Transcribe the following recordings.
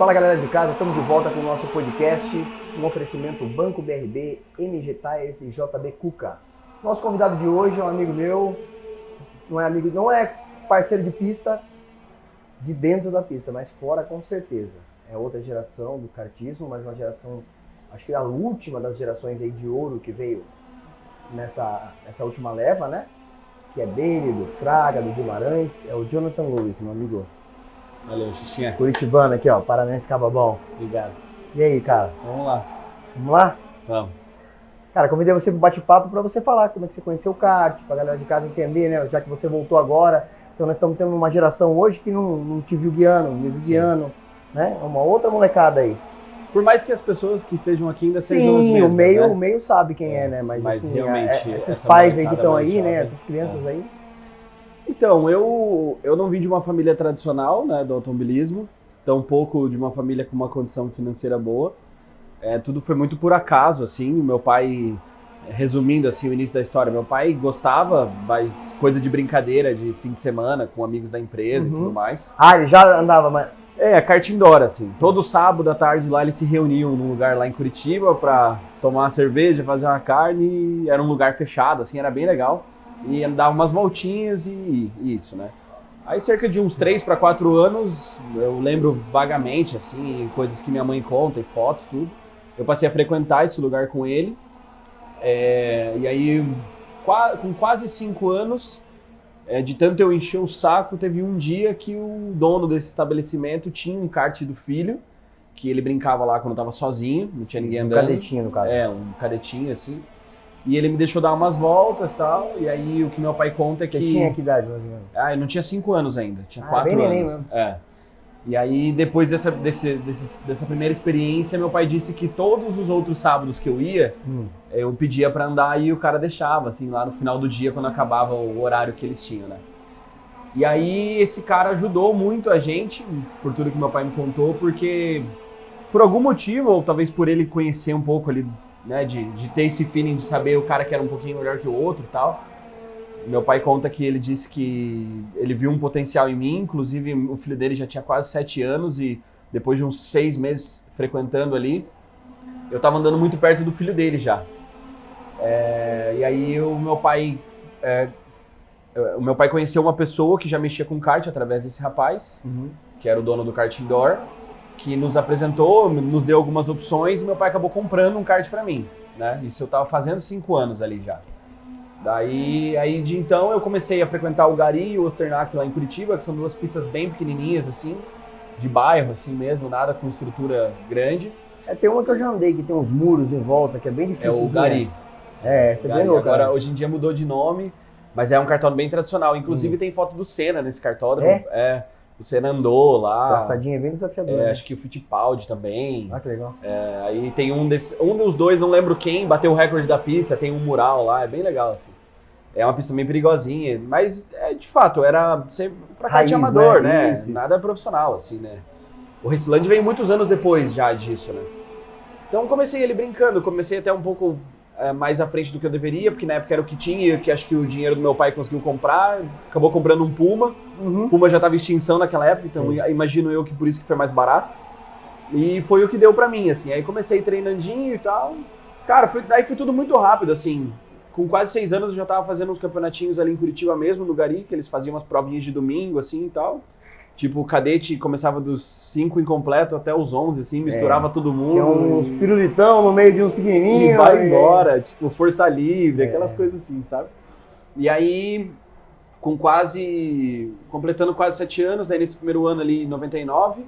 Fala galera de casa, estamos de volta com o nosso podcast, um oferecimento Banco BRB, MG Tires e JB Cuca. Nosso convidado de hoje é um amigo meu, não é parceiro de pista, de dentro da pista, mas fora com certeza. É outra geração do kartismo, mas uma geração, acho que é a última das gerações aí de ouro que veio nessa última leva, né? Que é dele, do Fraga, do Guimarães, é o Jonathan Lewis, meu amigo. Valeu, Xixinha. Curitibano aqui, ó, Paranense Cababão. Obrigado. E aí, cara? Vamos lá. Vamos lá? Vamos. Cara, convidei você para um bate-papo para você falar como é que você conheceu o kart, para a galera de casa entender, né? Já que você voltou agora. Então nós estamos tendo uma geração hoje que não te viu guiando, me viu guiando, né? É uma outra molecada aí. Por mais que as pessoas que estejam aqui ainda sejam as Sim, mesmas, o meio sabe quem é, né? Mas assim, realmente, esses essa pais aí que molecada estão mais aí, né? jovem, Essas crianças aí. Então, eu não vim de uma família tradicional, né, do automobilismo, tampouco de uma família com uma condição financeira boa. Tudo foi muito por acaso, assim. O meu pai, resumindo assim o início da história, meu pai gostava, mas coisa de brincadeira, de fim de semana, com amigos da empresa e tudo mais. Ah, ele já andava, mas... Kart indoor, assim. Sim. Todo sábado à tarde lá eles se reuniam num lugar lá em Curitiba pra tomar uma cerveja, fazer uma carne. Era um lugar fechado, assim, era bem legal. E dava umas voltinhas e isso, né? Aí cerca de uns 3 para 4 anos, eu lembro vagamente, assim, coisas que minha mãe conta e fotos, tudo. Eu passei a frequentar esse lugar com ele. E aí, com quase 5 anos, de tanto eu encher o saco, teve um dia que o dono desse estabelecimento tinha um kart do filho, que ele brincava lá quando tava sozinho, não tinha ninguém andando. Um cadetinho, no caso. Um cadetinho, assim. E ele me deixou dar umas voltas e tal, e aí o que meu pai conta é que... Você tinha que idade, mais ou menos? Eu não tinha 5 anos ainda, tinha 4 bem anos. neném mesmo. E aí depois dessa primeira experiência, meu pai disse que todos os outros sábados que eu ia, eu pedia pra andar e o cara deixava, assim, lá no final do dia, quando acabava o horário que eles tinham, né? E aí esse cara ajudou muito a gente, por tudo que meu pai me contou, porque por algum motivo, ou talvez por ele conhecer um pouco ali, né, de ter esse feeling de saber o cara que era um pouquinho melhor que o outro e tal. Meu pai conta que ele disse que ele viu um potencial em mim, inclusive o filho dele já tinha quase 7 anos e depois de uns 6 meses frequentando ali, eu tava andando muito perto do filho dele já. E aí o meu pai conheceu uma pessoa que já mexia com kart através desse rapaz, que era o dono do kart indoor, que nos apresentou, nos deu algumas opções e meu pai acabou comprando um kart pra mim, né? Isso eu tava fazendo 5 anos ali já. Aí de então eu comecei a frequentar o Gari e o Osternac lá em Curitiba, que são 2 pistas bem pequenininhas assim, de bairro assim mesmo, nada com estrutura grande. Tem uma que eu já andei, que tem uns muros em volta, que é bem difícil. É o Gari. Você é bem louco. Agora, hoje em dia mudou de nome, mas é um cartódromo bem tradicional. Inclusive tem foto do Senna nesse cartódromo. O Senna andou lá. Traçadinha bem desafiadora. Acho que o Fittipaldi também. Ah, que legal. Aí tem um dos dois, não lembro quem, bateu o recorde da pista, tem um mural lá, é bem legal, assim. É uma pista bem perigosinha, mas de fato, era sempre pra kart amador, né? Isso. Nada profissional, assim, né? O Raceland veio muitos anos depois já disso, né? Então comecei ele brincando, comecei até um pouco mais à frente do que eu deveria, porque na época era o que tinha, que acho que o dinheiro do meu pai conseguiu comprar, acabou comprando um Puma. Puma já estava em extinção naquela época, então imagino eu que por isso que foi mais barato. E foi o que deu pra mim, assim. Aí comecei treinandinho e tal. Cara, daí foi tudo muito rápido, assim. Com quase 6 anos eu já tava fazendo uns campeonatinhos ali em Curitiba mesmo, no Gari, que eles faziam umas provinhas de domingo, assim e tal. Tipo, o cadete começava dos 5 incompleto até os 11, assim, misturava todo mundo. Tinha uns pirulitão no meio de uns pequenininhos. E vai embora, tipo, força livre, aquelas coisas assim, sabe? E aí, completando quase 7 anos, daí nesse primeiro ano ali, em 99,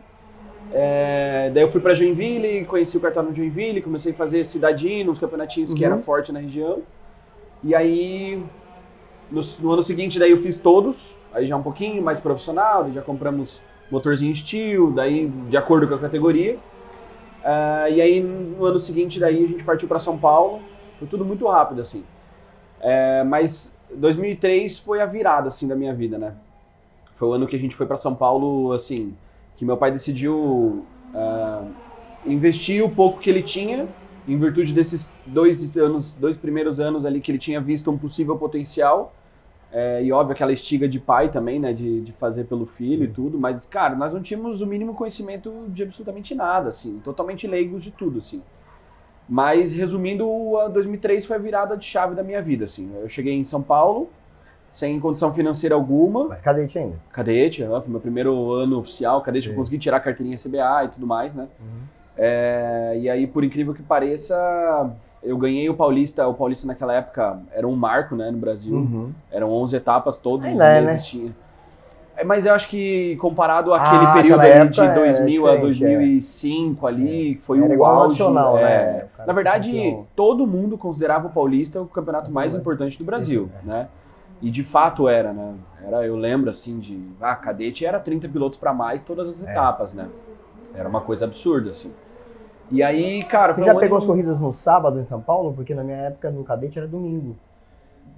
daí eu fui pra Joinville, conheci o cartódromo de Joinville, comecei a fazer cidadinho, uns campeonatinhos que era forte na região. E aí, no ano seguinte, daí eu fiz todos, aí já um pouquinho mais profissional, já compramos motorzinho Steel, daí de acordo com a categoria. E aí, no ano seguinte, daí a gente partiu para São Paulo, foi tudo muito rápido, assim. Mas 2003 foi a virada, assim, da minha vida, né? Foi o ano que a gente foi para São Paulo, assim, que meu pai decidiu investir o pouco que ele tinha, em virtude desses 2 primeiros anos ali que ele tinha visto um possível potencial, E óbvio, aquela estiga de pai também, né, de fazer pelo filho e tudo, mas, cara, nós não tínhamos o mínimo conhecimento de absolutamente nada, assim, totalmente leigos de tudo, assim. Mas, resumindo, 2003 foi a virada de chave da minha vida, assim. Eu cheguei em São Paulo, sem condição financeira alguma. Mas cadete ainda? Cadete, foi meu primeiro ano oficial, cadete, eu consegui tirar a carteirinha CBA e tudo mais, né. E aí, por incrível que pareça, eu ganhei o Paulista naquela época era um marco, né, no Brasil. Eram 11 etapas, todos os meses tinha. Mas eu acho que comparado àquele período ali de 2000 a 2005 ali, foi o auge. Nacional, né? Na verdade, todo mundo considerava o Paulista o campeonato mais importante do Brasil, né? E de fato era, né? Eu lembro assim cadete era 30 pilotos para mais todas as etapas, né? Era uma coisa absurda, assim. E aí, cara... Você já pegou as corridas no sábado em São Paulo? Porque na minha época no cadete era domingo.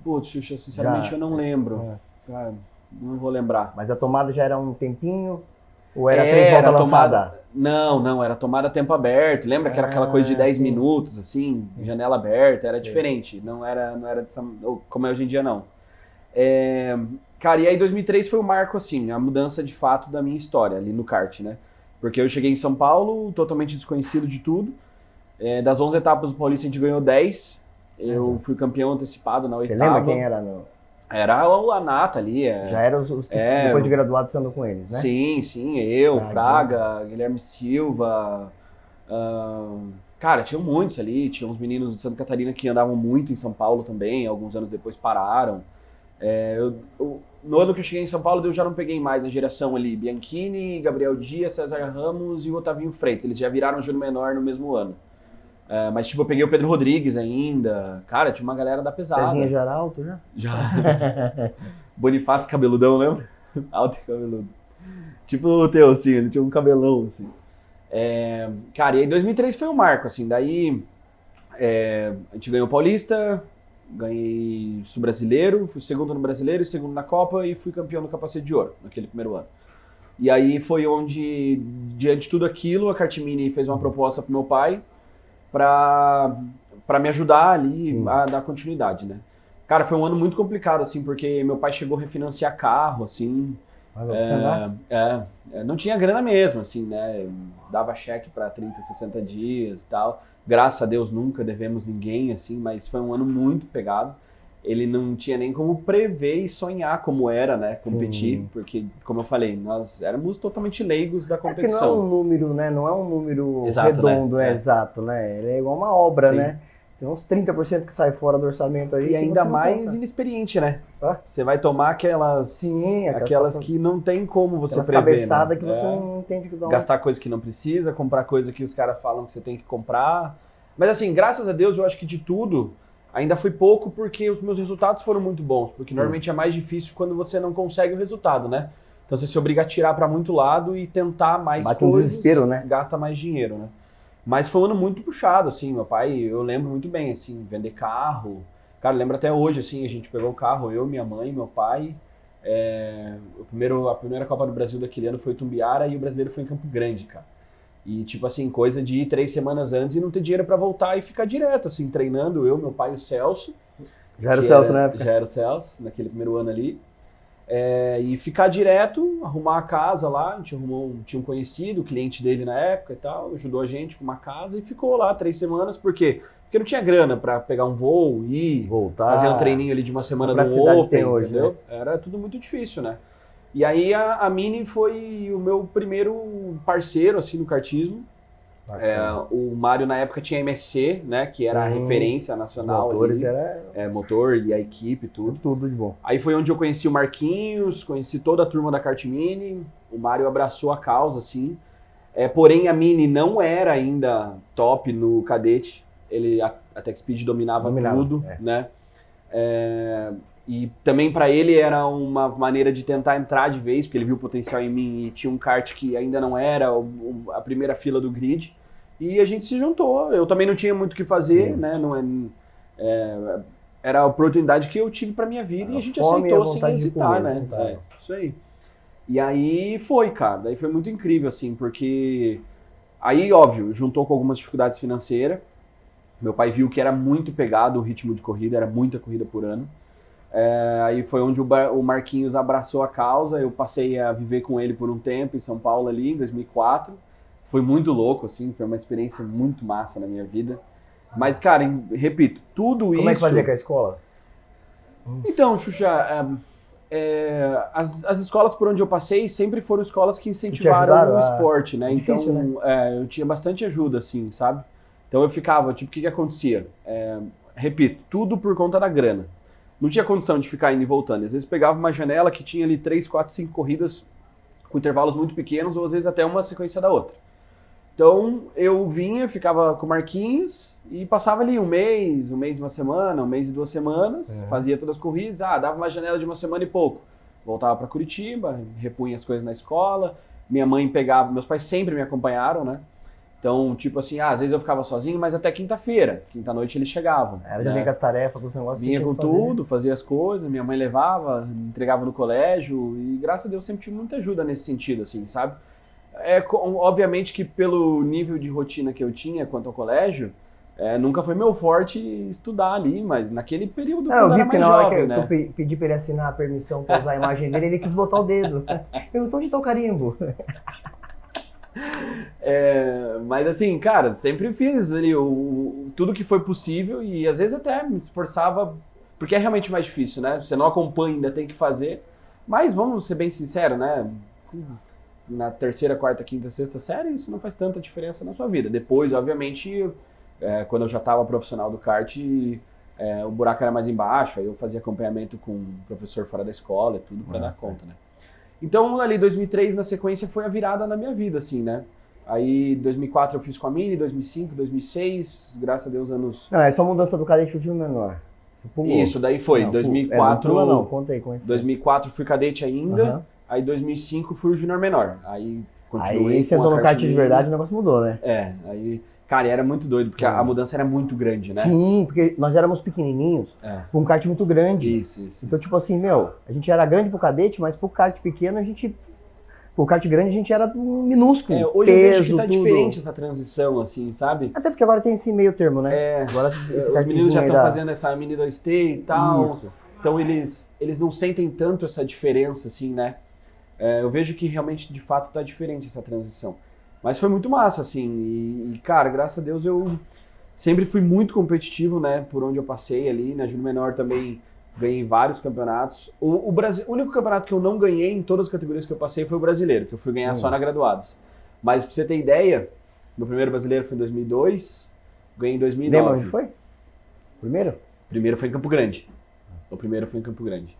Putz, Xuxa, sinceramente eu não lembro. Cara, não vou lembrar. Mas a tomada já era um tempinho? Ou era 3 voltas lançada? Não, era tomada tempo aberto. Lembra que era aquela coisa de 10 minutos, assim, janela aberta, era diferente. Não era como é hoje em dia, não. Cara, e aí 2003 foi o marco, assim, a mudança de fato da minha história ali no kart, né? Porque eu cheguei em São Paulo, totalmente desconhecido de tudo. Das 11 etapas do Paulista a gente ganhou 10. Eu fui campeão antecipado na 8ª. Você lembra quem era? Era a Nata ali. Já eram os que depois de graduado você andou com eles, né? Sim, eu, Fraga, Guilherme Silva. Cara, tinham muitos ali. Tinha uns meninos de Santa Catarina que andavam muito em São Paulo também. Alguns anos depois pararam. No ano que eu cheguei em São Paulo, eu já não peguei mais a geração ali. Bianchini, Gabriel Dias, César Ramos e o Otavinho Freitas. Eles já viraram júnior menor no mesmo ano. Mas tipo, eu peguei o Pedro Rodrigues ainda. Cara, tinha uma galera da pesada. Cezinha já era alto, já? Já. Bonifácio cabeludão, lembra? Alto e cabeludo. Tipo o teu, assim, ele tinha um cabelão, assim. Cara, e aí 2003 foi um marco, assim. Daí a gente ganhou o Paulista, ganhei Sul-Brasileiro, fui segundo no Brasileiro e segundo na Copa e fui campeão no Capacete de Ouro, naquele primeiro ano. E aí foi onde, diante de tudo aquilo, a Kartmini fez uma proposta pro meu pai para me ajudar ali a dar continuidade, né? Cara, foi um ano muito complicado, assim, porque meu pai chegou a refinanciar carro, assim. Não tinha grana mesmo, assim, né? Dava cheque para 30, 60 dias e tal. Graças a Deus nunca devemos ninguém, assim, mas foi um ano muito pegado. Ele não tinha nem como prever e sonhar como era, né, competir, porque, como eu falei, nós éramos totalmente leigos da competição. Que não é um número, né, não é um número redondo, né? Exato, né, ele é igual uma obra, né, tem uns 30% que sai fora do orçamento aí. E ainda mais inexperiente, né, você vai tomar aquelas que não tem como você prever, cabeçada, né? Que você não entende que gastar coisa que não precisa, comprar coisa que os caras falam que você tem que comprar, mas assim, graças a Deus, eu acho que de tudo ainda foi pouco porque os meus resultados foram muito bons, porque normalmente é mais difícil quando você não consegue o resultado, né? Então você se obriga a tirar para muito lado e tentar mais coisas, um desespero, né? Gasta mais dinheiro, né? Mas foi um ano muito puxado, assim, meu pai, eu lembro muito bem, assim, vender carro. Cara, eu lembro até hoje, assim, a gente pegou o carro, eu, minha mãe, meu pai. A primeira Copa do Brasil daquele ano foi em Tumbiara e o brasileiro foi em Campo Grande, cara. E, tipo assim, coisa de ir 3 semanas antes e não ter dinheiro pra voltar e ficar direto, assim, treinando eu, meu pai e o Celso. Já era o Celso na época? Já era o Celso, naquele primeiro ano ali. E ficar direto, arrumar a casa lá, a gente tinha um conhecido, o cliente dele na época e tal, ajudou a gente com uma casa e ficou lá 3 semanas, por quê? Porque não tinha grana pra pegar um voo, ir, voltar, fazer um treininho ali de uma semana no Open, hoje, entendeu? Né? Era tudo muito difícil, né? E aí a Mini foi o meu primeiro parceiro, assim, no kartismo. O Mário, na época, tinha MSC, né? Que era a referência nacional. Motores ali. Motor e a equipe, tudo. Tudo de bom. Aí foi onde eu conheci o Marquinhos, conheci toda a turma da Kart Mini. O Mário abraçou a causa, assim. Porém, a Mini não era ainda top no cadete. A Tech Speed dominava tudo, né? E também para ele era uma maneira de tentar entrar de vez, porque ele viu o potencial em mim e tinha um kart que ainda não era a primeira fila do grid. E a gente se juntou. Eu também não tinha muito o que fazer, né? Era a oportunidade que eu tive para minha vida e a gente aceitou sem hesitar, né? Isso aí. E aí foi, cara. Daí foi muito incrível, assim, porque aí, óbvio, juntou com algumas dificuldades financeiras. Meu pai viu que era muito pegado o ritmo de corrida, era muita corrida por ano. Aí foi onde o Marquinhos abraçou a causa, eu passei a viver com ele por um tempo em São Paulo ali, em 2004. Foi muito louco, assim, foi uma experiência muito massa na minha vida. Mas, cara, repito, tudo isso... Como é que fazia com a escola? Então, Xuxa, as escolas por onde eu passei sempre foram escolas que incentivaram o esporte, né? Difícil, então, né? Eu tinha bastante ajuda, assim, sabe? Então eu ficava, tipo, o que acontecia? Repito, tudo por conta da grana. Não tinha condição de ficar indo e voltando. Às vezes pegava uma janela que tinha ali 3, 4, 5 corridas com intervalos muito pequenos, ou às vezes até uma sequência da outra. Então eu vinha, ficava com o Marquinhos e passava ali um mês, uma semana, um mês e 2 semanas, fazia todas as corridas, dava uma janela de 1 semana e pouco. Voltava para Curitiba, repunha as coisas na escola, minha mãe pegava, meus pais sempre me acompanharam, né? Então, tipo assim, às vezes eu ficava sozinho, mas até quinta-feira. Quinta-noite eles chegavam. Era já vinha com as tarefas, com os negócios. Vinha com tudo, fazia as coisas, minha mãe levava, entregava no colégio, e graças a Deus sempre tive muita ajuda nesse sentido, assim, sabe? Obviamente que pelo nível de rotina que eu tinha quanto ao colégio, nunca foi meu forte estudar ali, mas naquele período eu vi que na hora jovem, que né? eu pedi pra ele assinar a permissão pra usar a imagem dele, ele quis botar o dedo. Perguntou onde tá o carimbo. Mas assim, cara, sempre fiz ali tudo que foi possível e às vezes até me esforçava, porque é realmente mais difícil, né? Você não acompanha, ainda tem que fazer, mas vamos ser bem sinceros, né? Na 3ª, 4ª, 5ª, 6ª série, isso não faz tanta diferença na sua vida. Depois, obviamente, quando eu já estava profissional do kart, o buraco era mais embaixo, aí eu fazia acompanhamento com o professor fora da escola e tudo para dar conta, né? Então, ali, 2003, na sequência, foi a virada na minha vida, assim, né? Aí, 2004 eu fiz com a Mini, 2005, 2006, graças a Deus, anos... Não, é só mudança do cadete pro time menor. Você pulou. Isso, daí foi, 2004... Não pula não, conta aí como é que foi. 2004 fui cadete ainda, aí 2005 fui o júnior menor. Aí continuei. Aí você entrou no kart de verdade, o negócio mudou, né? Aí... Cara, era muito doido, porque a mudança era muito grande, né? Sim, porque nós éramos pequenininhos, com um kart muito grande. Isso. Então, tipo assim, a gente era grande pro cadete, mas pro kart pequeno pro kart grande a gente era minúsculo. Hoje peso, eu vejo que tá tudo diferente essa transição, assim, sabe? Até porque agora tem esse meio termo, né? Agora esse os meninos já estão fazendo essa Mini 2T e tal. Isso. Então eles não sentem tanto essa diferença, assim, né? Eu vejo que realmente, de fato, tá diferente essa transição. Mas foi muito massa, assim, e cara, graças a Deus eu sempre fui muito competitivo, né, por onde eu passei ali, na Júnior Menor também ganhei vários campeonatos. O único campeonato que eu não ganhei em todas as categorias que eu passei foi o brasileiro, que eu fui ganhar só na graduados. Mas pra você ter ideia, meu primeiro brasileiro foi em 2002, ganhei em 2009. Lembra onde foi? Primeiro? Primeiro foi em Campo Grande. O primeiro foi em Campo Grande.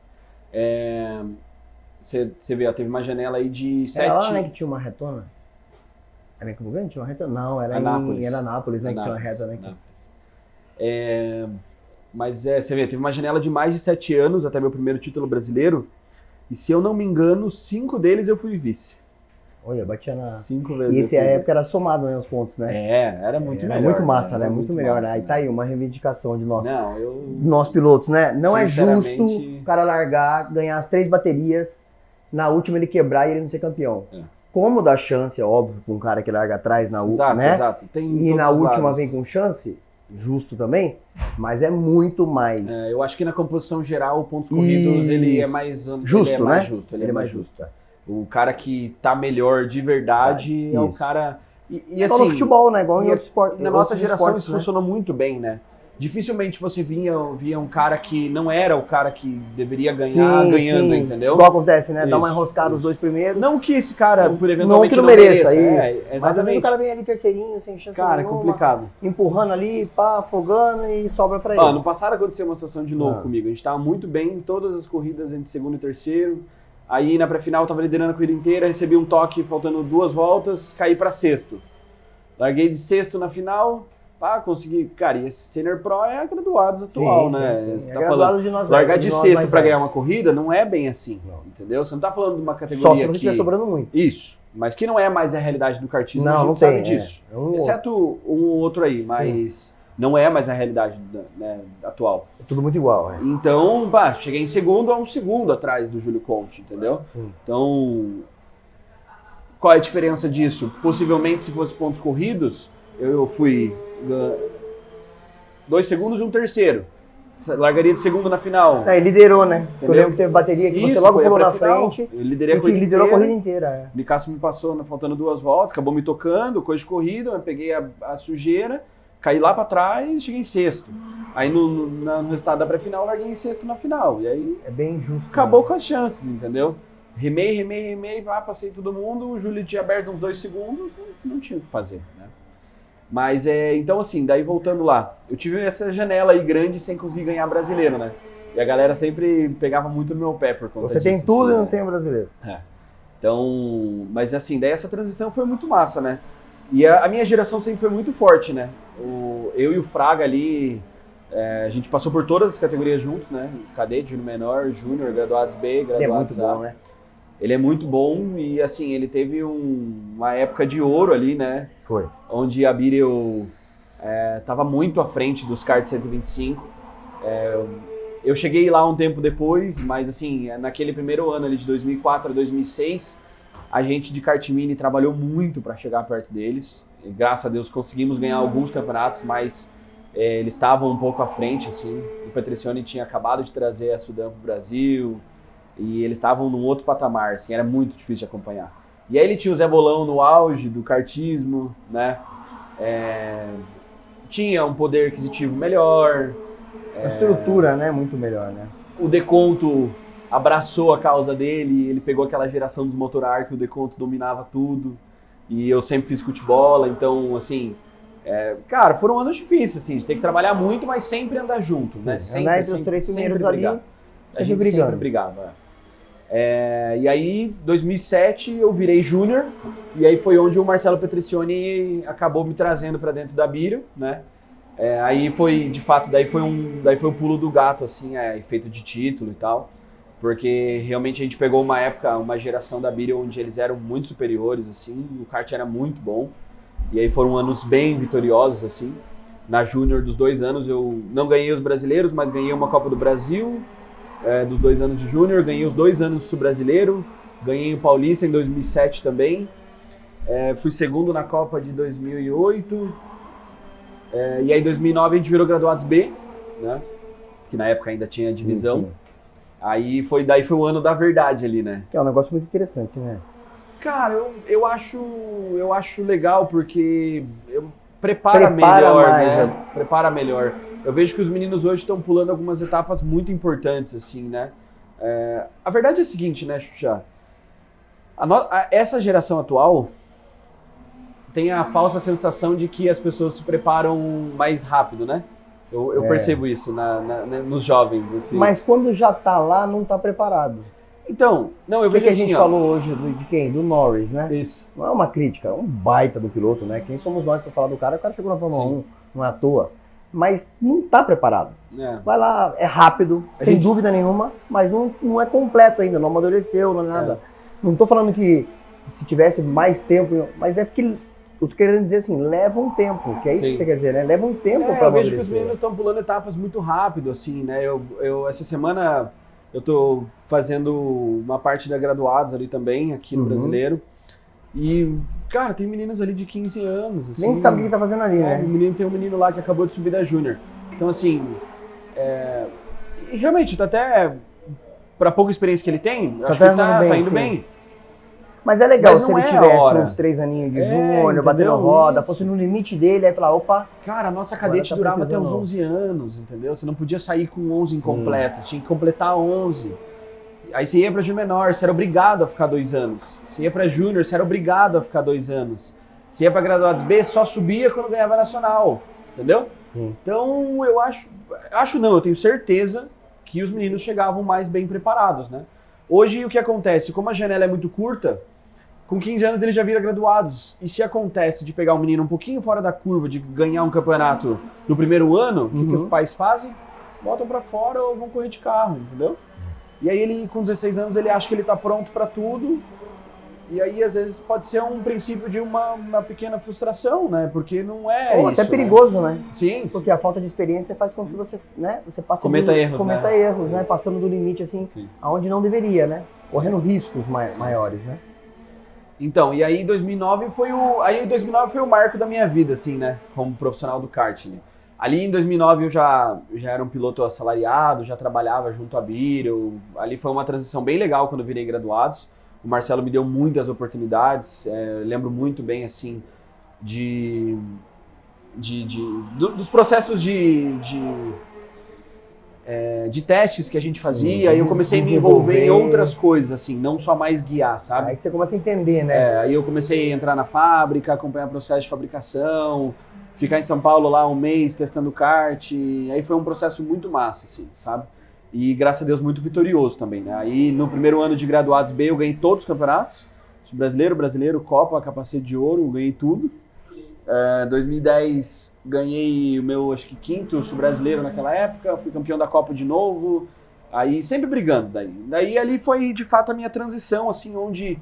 Você vê, teve uma janela aí de 7... Era lá, né, que tinha uma retona? Era em Campo Grande? Tinha uma reta? Não, era em Anápolis, né? Que tinha uma reta, né? Mas você vê, teve uma janela de mais de 7 anos até meu primeiro título brasileiro. E se eu não me engano, 5 deles eu fui vice. Olha, batia na... 5 vezes. E esse época era somado, né, os pontos, né? Era muito melhor. Era muito massa, né? Muito melhor, né? Aí tá aí uma reivindicação de nós pilotos, né? Não é justo o cara largar, ganhar as 3 baterias, na última ele quebrar e ele não ser campeão. Como dá chance, é óbvio, pra um cara que larga atrás na última, né? Exato. E na última vem com chance, justo também, mas é muito mais. Eu acho que na composição geral, pontos corridos, ele é mais justo, ele é né? mais justo. Ele é mais justo. O cara que tá melhor de verdade é o cara... E assim, no futebol, né? Igual em outros esportes. Na nossa geração isso funcionou muito bem, né? Dificilmente você via um cara que não era o cara que deveria ganhar ganhando, entendeu? Igual acontece, né? Dá uma enroscada os 2 primeiros. Não que esse cara, por eventualmente, não mereça. Mas às vezes o cara vem ali terceirinho, sem chance nenhuma. Cara, é complicado. Empurrando ali, afogando e sobra pra ele. No passado aconteceu uma situação de novo comigo. A gente tava muito bem em todas as corridas entre segundo e terceiro. Aí na pré-final eu tava liderando a corrida inteira, recebi um toque faltando 2 voltas, caí pra sexto. Larguei de sexto na final. Consegui, cara, e esse Senior Pro é a graduados atual, né? Você tá falando, de nós largar de sexto pra ganhar uma corrida não é bem assim, entendeu? Você não tá falando de uma categoria só se você estiver sobrando muito. Isso, mas que não é mais a realidade do kartismo, não, a gente não sabe tem, disso. Exceto um ou outro aí, mas não é mais a realidade atual. É tudo muito igual, Então, cheguei em segundo a 1 segundo atrás do Júlio Conte, entendeu? Sim. Então, qual é a diferença disso? Possivelmente, se fosse pontos corridos, eu fui 2 segundos e um terceiro. largaria de segundo na final. Ele liderou, né? Entendeu? Eu lembro que teve bateria que Isso, você logo foi a pulou na pré-final. frente. Eu liderei a E que corrida liderou a inteira. corrida inteira. O Nicásio me passou, faltando 2 voltas, acabou me tocando, coisa de corrida, eu peguei a sujeira, caí lá pra trás e cheguei em sexto. Aí no resultado da pré-final, eu larguei em sexto na final. E aí É bem justo. acabou né? com as chances, entendeu? Remei, passei todo mundo, o Júlio tinha aberto uns 2 segundos, não tinha o que fazer, né? Mas então assim, daí voltando lá, eu tive essa janela aí grande sem conseguir ganhar brasileiro, né? E a galera sempre pegava muito no meu pé por conta Você disso. tem tudo assim, e não né? tem o brasileiro. Então, mas assim, daí essa transição foi muito massa, né? E a minha geração sempre foi muito forte, né? Eu e o Fraga ali, a gente passou por todas as categorias juntos, né? Cadete, júnior menor, júnior, graduados B, graduados Ele é muito A. bom, né? Ele é muito bom e assim, ele teve uma época de ouro ali, né? Foi. Onde a Birel estava muito à frente dos kart 125. Eu cheguei lá um tempo depois, mas assim, naquele primeiro ano ali de 2004 a 2006, a gente de kart mini trabalhou muito para chegar perto deles. E, graças a Deus conseguimos ganhar alguns campeonatos, mas eles estavam um pouco à frente, assim. O Petricioni tinha acabado de trazer a Sudan para o Brasil e eles estavam num outro patamar, assim, era muito difícil de acompanhar. E aí ele tinha o Zé Bolão no auge do kartismo, né? Tinha um poder aquisitivo melhor. A estrutura, né? Muito melhor, né? O Deconto abraçou a causa dele, ele pegou aquela geração dos Motorar que o Deconto dominava tudo. E eu sempre fiz futebol, então, assim... cara, foram anos difíceis, assim, de ter que trabalhar muito, mas sempre andar junto, né? Sempre, Andar entre os 3 primeiros ali, brigar. A sempre gente brigando. sempre brigava. E aí, 2007, eu virei júnior, e aí foi onde o Marcelo Petricioni acabou me trazendo para dentro da Birel, né? Aí foi, de fato, daí foi o pulo do gato, assim, feito de título e tal, porque realmente a gente pegou uma época, uma geração da Birel onde eles eram muito superiores, assim, o kart era muito bom, e aí foram anos bem vitoriosos, assim. Na júnior dos 2 anos eu não ganhei os brasileiros, mas ganhei uma Copa do Brasil, dos 2 anos de júnior, ganhei os 2 anos do sul-brasileiro, ganhei o Paulista em 2007 também, fui segundo na Copa de 2008, e aí em 2009 a gente virou graduados B, né? Que na época ainda tinha divisão. Sim. Aí daí foi o ano da verdade ali, né? Que é um negócio muito interessante, né? Cara, eu acho legal porque prepara Prepara melhor, mais, né? Prepara melhor. Eu vejo que os meninos hoje estão pulando algumas etapas muito importantes, assim, né? A verdade é a seguinte, né, Xuxa? Essa geração atual tem a falsa sensação de que as pessoas se preparam mais rápido, né? Eu percebo isso nos jovens, assim. Mas quando já tá lá, não tá preparado. Então, não, eu O que, vejo que a assim, gente ó. falou hoje de quem? Do Norris, né? Isso. Não é uma crítica, é um baita do piloto, né? Quem somos nós para falar do cara? O cara chegou na Fórmula Sim. 1, não é à toa. Mas não tá preparado. É. Vai lá, é rápido, sem dúvida nenhuma, mas não é completo ainda, não amadureceu, não é nada. Não tô falando que se tivesse mais tempo, mas é porque eu tô querendo dizer assim, leva um tempo, que é isso Sim. que você quer dizer, né? Leva um tempo para Eu vejo que os amadurecer. meninos estão pulando etapas muito rápido, assim, né? Essa semana eu tô fazendo uma parte da graduados ali também, aqui no Brasileiro. E, cara, tem meninos ali de 15 anos, assim. Nem sabe o que tá fazendo ali, né? Tem um menino lá que acabou de subir da Júnior. Então, assim, e realmente, tá até, pra pouca experiência que ele tem, acho que tá indo bem. Mas é legal Mas se não ele é tivesse a hora. uns 3 aninhos de júnior, entendeu? batendo roda, Isso. fosse no limite dele, aí falar, opa, Cara, a nossa cadete tá durava até uns precisando. 11 anos, entendeu? Você não podia sair com 11 Sim. incompletos, tinha que completar 11. Aí você ia pra júnior menor, você era obrigado a ficar 2 anos. Você ia pra júnior, você era obrigado a ficar 2 anos. Você ia pra graduados B, só subia quando ganhava nacional, entendeu? sim. Então eu eu tenho certeza que os meninos chegavam mais bem preparados, né? Hoje o que acontece? Como a janela é muito curta, com 15 anos ele já vira graduados. E se acontece de pegar um menino um pouquinho fora da curva, de ganhar um campeonato no primeiro ano, o que os pais fazem? Botam pra fora ou vão correr de carro, entendeu? E aí ele, com 16 anos, ele acha que ele tá pronto pra tudo. E aí, às vezes, pode ser um princípio de uma pequena frustração, né? Porque não é Ou isso, até perigoso, né? Sim. Porque a falta de experiência faz com que você, né? Você passe Cometa cometa erros, erros, né? Passando do limite, assim, Sim. aonde não deveria, né? Correndo riscos maiores, né? Então, e aí 2009 foi o marco da minha vida, assim, né? Como profissional do kart, né? Ali em 2009 eu já era um piloto assalariado, já trabalhava junto à BIR, ali foi uma transição bem legal quando eu virei graduados. O Marcelo me deu muitas oportunidades, lembro muito bem assim dos processos de testes que a gente fazia, aí eu comecei a me envolver em outras coisas, assim, não só mais guiar, sabe? Aí que você começa a entender, né? Aí eu comecei a entrar na fábrica, acompanhar o processo de fabricação, ficar em São Paulo lá um mês testando kart, aí foi um processo muito massa, assim, sabe? E graças a Deus muito vitorioso também, né? Aí no primeiro ano de graduados B eu ganhei todos os campeonatos, brasileiro, Copa, capacete de ouro, ganhei tudo. 2010 ganhei o meu, acho que quinto sul-brasileiro naquela época, fui campeão da Copa de novo, aí sempre brigando daí ali foi de fato a minha transição, assim, onde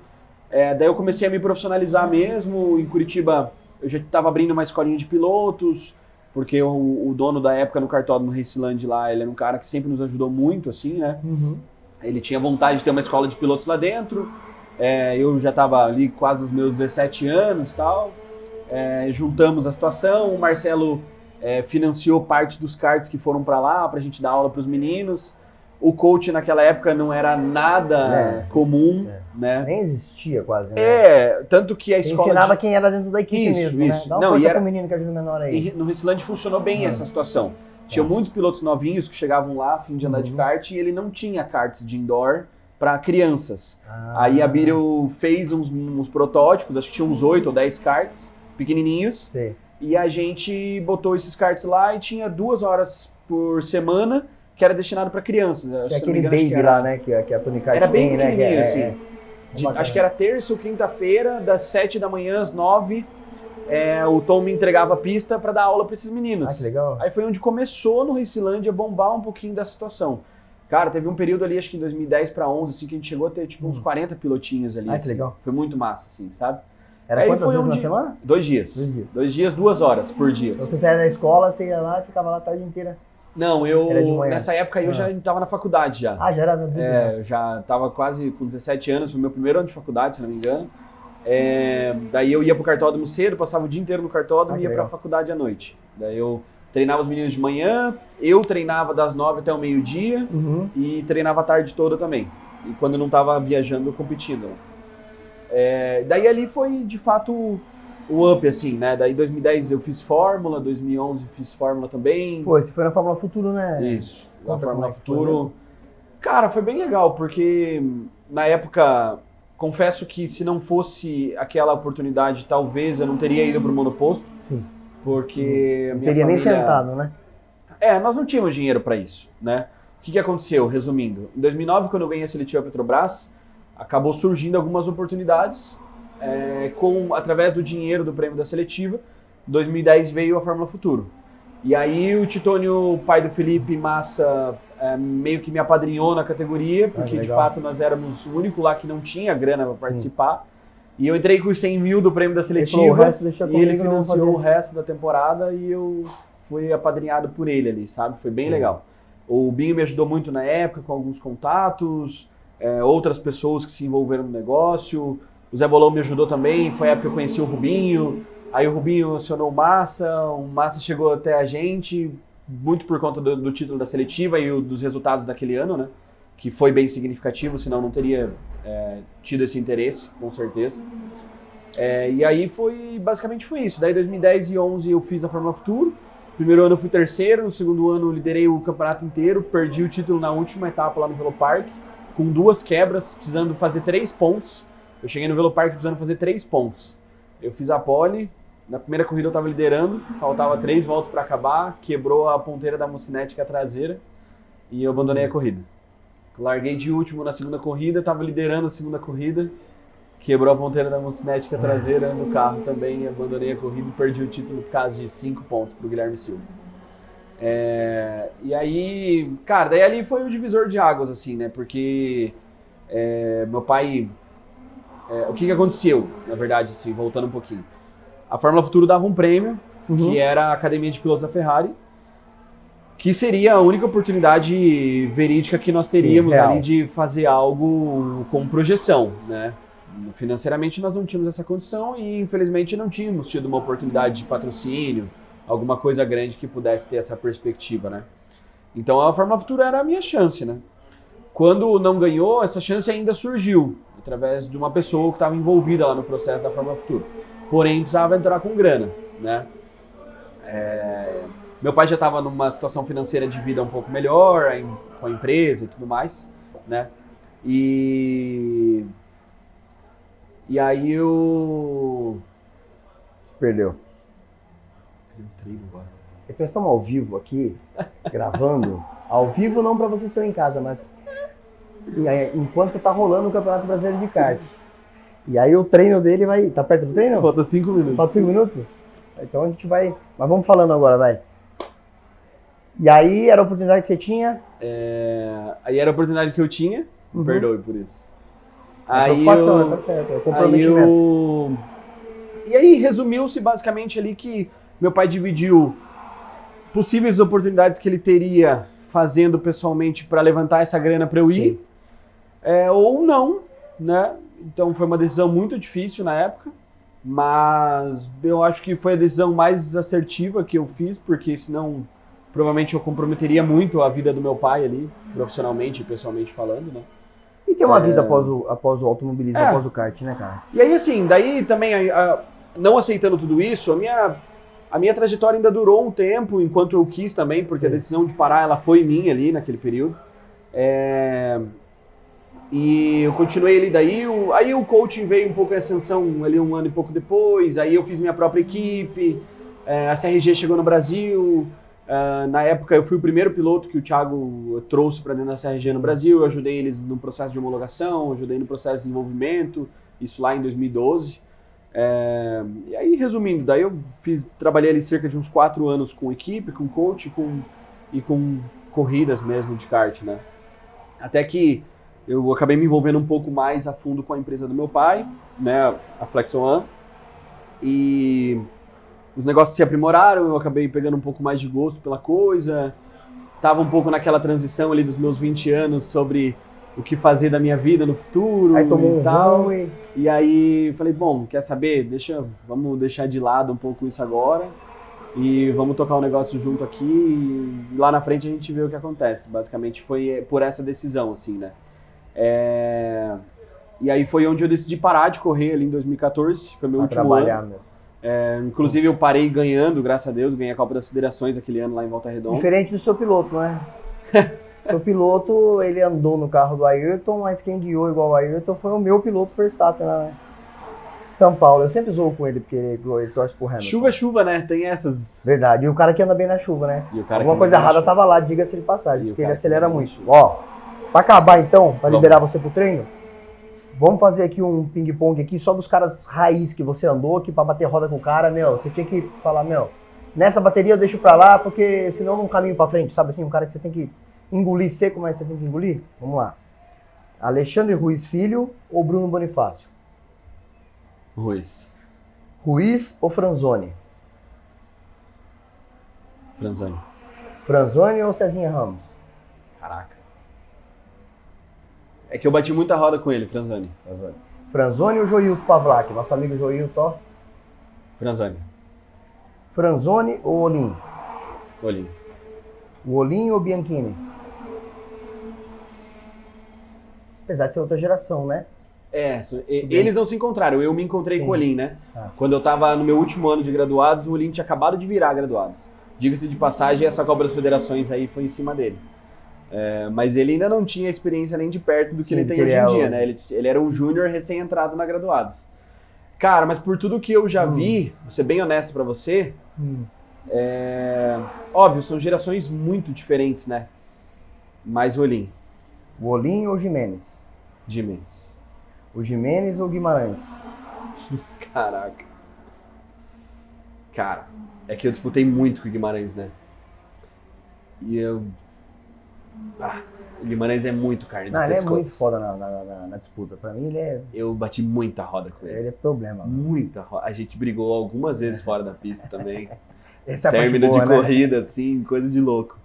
daí eu comecei a me profissionalizar mesmo. Em Curitiba eu já estava abrindo uma escolinha de pilotos, porque o dono da época no cartódromo Raceland lá, ele era um cara que sempre nos ajudou muito, assim, né? Uhum. Ele tinha vontade de ter uma escola de pilotos lá dentro, eu já estava ali quase os meus 17 anos e tal. Juntamos a situação, o Marcelo financiou parte dos karts que foram para lá, para a gente dar aula para os meninos. O coach naquela época não era nada comum, né? Nem existia quase, né? Tanto que a escola... Você ensinava quem era dentro da equipe mesmo, né? Dá uma força pro menino que ajuda o menor aí. E no Raceland funcionou bem essa situação. Tinha muitos pilotos novinhos que chegavam lá, a fim de andar de kart, e ele não tinha karts de indoor para crianças. Aí a Biro fez uns protótipos, acho que tinha uns 8 ou 10 karts, pequenininhos. Sim. E a gente botou esses karts lá e tinha 2 horas por semana que era destinado para crianças. Que é aquele baby lá, né? Que a Tony Kart era bem tem, né? pequenininho, assim. Acho que era terça ou quinta-feira, das 7 da manhã às 9, o Tom me entregava a pista para dar aula para esses meninos. Ah, que legal. Aí foi onde começou no Raceland a bombar um pouquinho da situação. Cara, teve um período ali, acho que em 2010 para 11, assim, que a gente chegou a ter tipo uns 40 pilotinhos ali. Ah, que assim. legal. Foi muito massa, assim, sabe? Era quantas vezes na semana? 2 dias. 2 dias, 2 horas por dia. Então você saía da escola, você ia lá e ficava lá a tarde inteira? Não, nessa época eu já estava na faculdade já. Ah, já era meu Deus. Eu já estava quase com 17 anos, foi meu primeiro ano de faculdade, se não me engano. Daí eu ia pro cartódromo cedo, passava o dia inteiro no cartódromo e ia pra faculdade à noite. Daí eu treinava os meninos de manhã, eu treinava das 9 até o meio-dia e treinava a tarde toda também. E quando não estava viajando, competindo. Daí ali foi, de fato, o up, assim, né? Daí em 2010 eu fiz Fórmula, 2011 fiz Fórmula também. Pô, você foi na Fórmula Futuro, né? Isso, na Fórmula Futuro. Cara, foi bem legal, porque na época, confesso que se não fosse aquela oportunidade, talvez eu não teria ido pro monoposto. Sim. Porque não teria nem sentado, né? Nós não tínhamos dinheiro para isso, né? O que aconteceu, resumindo? Em 2009, quando eu ganhei a seletiva Petrobras, acabou surgindo algumas oportunidades através do dinheiro do prêmio da seletiva. Em 2010 veio a Fórmula Futuro. E aí o Titônio, pai do Felipe Massa, meio que me apadrinhou na categoria, porque de fato nós éramos o único lá que não tinha grana para participar. E eu entrei com os 100 mil do prêmio da seletiva e ele financiou o resto da temporada e eu fui apadrinhado por ele ali, sabe? Foi bem legal. O Binho me ajudou muito na época com alguns contatos, outras pessoas que se envolveram no negócio. O Zé Bolão me ajudou também, foi a época que eu conheci o Rubinho. Aí o Rubinho acionou o Massa chegou até a gente, muito por conta do título da seletiva e dos resultados daquele ano, né? Que foi bem significativo, senão não teria tido esse interesse, com certeza. E aí basicamente foi isso. Daí 2010 e 2011 eu fiz a Fórmula Futuro. Primeiro ano eu fui terceiro, no segundo ano eu liderei o campeonato inteiro, perdi o título na última etapa lá no Velopark, com 2 quebras, precisando fazer 3 pontos. Eu cheguei no Velopark precisando fazer 3 pontos. Eu fiz a pole, na primeira corrida eu estava liderando, faltava 3 voltas para acabar, quebrou a ponteira da mocinética traseira e eu abandonei a corrida. Larguei de último na segunda corrida, estava liderando a segunda corrida, quebrou a ponteira da mocinética traseira no carro também, abandonei a corrida e perdi o título por causa de 5 pontos para o Guilherme Silva. E aí, cara, daí ali foi o divisor de águas, assim, né? Porque meu pai... o que aconteceu, na verdade, assim, voltando um pouquinho. A Fórmula Futuro dava um prêmio, que era a Academia de Pilotos da Ferrari, que seria a única oportunidade verídica que nós teríamos ali de fazer algo com projeção, né? Financeiramente nós não tínhamos essa condição e infelizmente não tínhamos tido uma oportunidade de patrocínio alguma coisa grande que pudesse ter essa perspectiva, né? Então a Fórmula Futura era a minha chance, né? Quando não ganhou, essa chance ainda surgiu, através de uma pessoa que estava envolvida lá no processo da Fórmula Futura. Porém, precisava entrar com grana, né? Meu pai já estava numa situação financeira de vida um pouco melhor, com a empresa e tudo mais, né? E aí eu... Se perdeu. Entrei agora. É que nós estamos ao vivo aqui, gravando. Ao vivo não para vocês que estão em casa, mas enquanto tá rolando o Campeonato Brasileiro de Kart. E aí o treino dele vai... Tá perto do treino? Falta 5 minutos. Falta 5 minutos? Então a gente vai... Mas vamos falando agora, vai. E aí era a oportunidade que você tinha? Aí era a oportunidade que eu tinha. Me perdoe por isso. Preocupação, tá certo. É comprometimento. E aí resumiu-se basicamente ali que meu pai dividiu possíveis oportunidades que ele teria fazendo pessoalmente para levantar essa grana para eu ir, ou não, né? Então foi uma decisão muito difícil na época, mas eu acho que foi a decisão mais assertiva que eu fiz, porque senão provavelmente eu comprometeria muito a vida do meu pai ali, profissionalmente e pessoalmente falando, né? E tem uma vida após o automobilismo, após o kart, né, cara? E aí assim, daí também, não aceitando tudo isso, a minha trajetória ainda durou um tempo, enquanto eu quis também, porque a decisão de parar, ela foi minha ali naquele período. E eu continuei ali daí, aí o coaching veio um pouco em ascensão ali um ano e pouco depois, aí eu fiz minha própria equipe, a CRG chegou no Brasil, na época eu fui o primeiro piloto que o Thiago trouxe para dentro da CRG no Brasil, eu ajudei eles no processo de homologação, ajudei no processo de desenvolvimento, isso lá em 2012. E aí, resumindo, daí eu trabalhei ali cerca de uns 4 anos com equipe, com coach e com corridas mesmo de kart, né? Até que eu acabei me envolvendo um pouco mais a fundo com a empresa do meu pai, né, a Flex One, e os negócios se aprimoraram, eu acabei pegando um pouco mais de gosto pela coisa, tava um pouco naquela transição ali dos meus 20 anos sobre o que fazer da minha vida no futuro aí tomou e tal. Ruim. E aí falei, bom, quer saber? Vamos deixar de lado um pouco isso agora e vamos tocar um negócio junto aqui e lá na frente a gente vê o que acontece. Basicamente foi por essa decisão, assim, né? E aí foi onde eu decidi parar de correr ali em 2014, foi meu último trabalhar ano. Mesmo. Inclusive eu parei ganhando, graças a Deus, ganhei a Copa das Federações aquele ano lá em Volta Redonda. Diferente do seu piloto, né? Seu piloto, ele andou no carro do Ayrton, mas quem guiou igual o Ayrton foi o meu piloto Verstappen lá, né? São Paulo. Eu sempre zoo com ele, porque ele torce pro Hamilton. Chuva, chuva, né? Tem essas. Verdade. E o cara que anda bem na chuva, né? Alguma coisa errada tava lá, diga-se de passagem, porque ele acelera muito. Ó, pra acabar então, pra liberar você pro treino, vamos fazer aqui um ping-pong aqui, só dos caras raiz que você andou, que pra bater roda com o cara, meu, você tinha que falar, meu, nessa bateria eu deixo pra lá, porque senão não caminho pra frente, sabe assim? Um cara que você tem que engolir seco, mas você tem que engolir? Vamos lá. Alexandre Ruiz Filho ou Bruno Bonifácio? Ruiz. Ruiz ou Franzoni? Franzoni. Franzoni ou Cezinha Ramos? Caraca. É que eu bati muita roda com ele, Franzoni. Franzoni ou Joilton Pavlak? Nosso amigo Joilton. Franzoni. Franzoni ou Olim? Olim. O Olim ou Bianchini? Apesar de ser outra geração, né? Eles não se encontraram, eu me encontrei com o Olim, né? Quando eu tava no meu último ano de graduados, o Olim tinha acabado de virar graduados. Diga-se de passagem, essa Copa das Federações aí foi em cima dele. Mas ele ainda não tinha experiência nem de perto do que ele tem hoje em dia, né? Ele era um júnior recém-entrado na graduados. Cara, mas por tudo que eu já vi, vou ser bem honesto pra você, óbvio, são gerações muito diferentes, né? Mas o Olim. O Olim ou o Jimenez? Jimenez. O Jimenez ou o Guimarães? Caraca. Cara, é que eu disputei muito com o Guimarães, né? E eu... o Guimarães é muito carne do pescoço. Ele é muito foda na disputa. Pra mim, ele é... Eu bati muita roda com ele. Ele é problema. Muita roda. A gente brigou algumas vezes fora da pista também. Essa é a término boa, de corrida, assim, coisa de louco.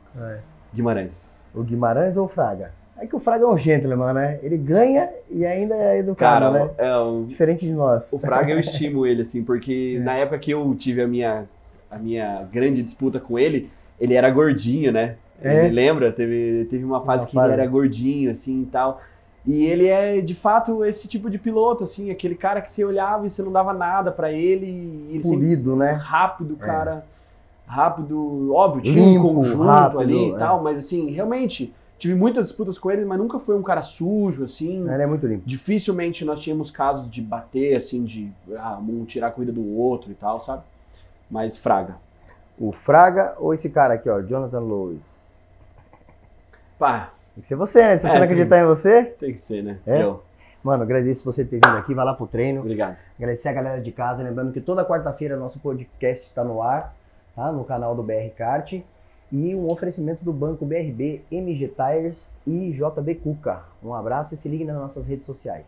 Guimarães. O Guimarães ou o Fraga? É que o Fraga é um gentleman, né? Ele ganha e ainda é educado, né? Diferente de nós. O Fraga eu estimo ele, assim, porque na época que eu tive a minha a minha grande disputa com ele era gordinho, né? É? Ele lembra? Teve uma fase que ele era gordinho, assim, e tal. E ele é, de fato, esse tipo de piloto, assim, aquele cara que você olhava e você não dava nada pra ele. E ele Polido, né? Rápido, cara. Rápido, óbvio, tinha Limpo, um conjunto rápido, ali e tal, mas assim, realmente, tive muitas disputas com ele, mas nunca foi um cara sujo, assim. Ele é muito limpo. Dificilmente nós tínhamos casos de bater, assim, de um tirar a corrida do outro e tal, sabe? Mas Fraga. O Fraga ou esse cara aqui, ó, Jonathan Lewis? Pá. Tem que ser você, né? Se você não acreditar em você... Tem que ser, né? É? Mano, agradeço você ter vindo aqui, vai lá pro treino. Obrigado. Agradecer a galera de casa, lembrando que toda quarta-feira nosso podcast está no ar, tá? No canal do BR Kart. E um oferecimento do Banco BRB, MG Tires e JB Cuca. Um abraço e se ligue nas nossas redes sociais.